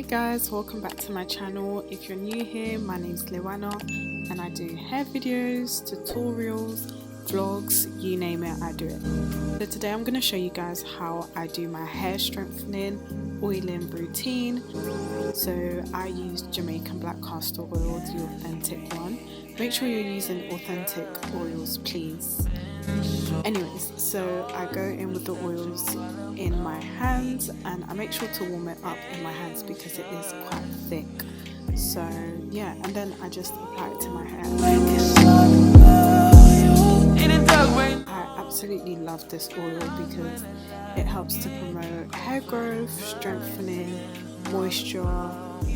guys, welcome back to my channel. If you're new here, my name's Luana and I do hair videos, tutorials, vlogs, you name it, I do it. So today I'm going to show you guys how I do my hair strengthening oiling routine. So I use Jamaican black castor oil, the authentic one. Make sure you're using authentic oils, please. Anyways, so I go in with the oils in my hands and I make sure to warm it up in my hands because it is quite thick. So yeah, and then I just apply it to my hair. I absolutely love this oil because it helps to promote hair growth, strengthening, moisture,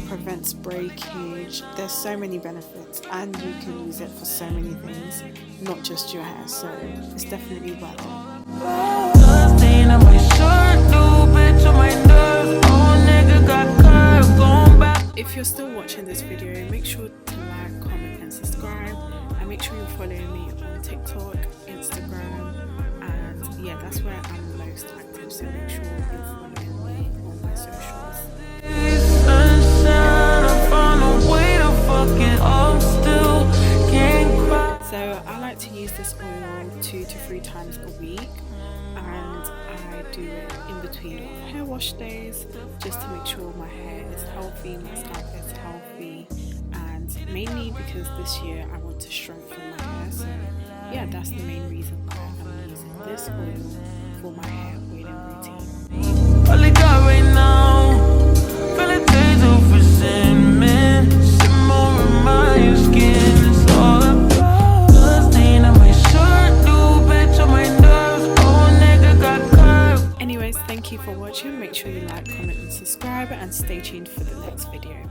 prevents breakage. There's so many benefits and you can use it for so many things, not just your hair, so it's definitely worth it. If you're still watching this video, make sure to like, comment and subscribe, and make sure you're following me on TikTok, Instagram, and yeah, that's where I'm most active, so make sure you're following me on my socials. So I like to use this oil 2 to 3 times a week, and I do it in between hair wash days just to make sure my hair is healthy, my scalp is healthy, and mainly because this year I want to strengthen my hair. So yeah, that's the main reason why I'm using this oil for my hair oiling routine. Anyways, thank you for watching. Make sure you like, comment and subscribe, and stay tuned for the next video.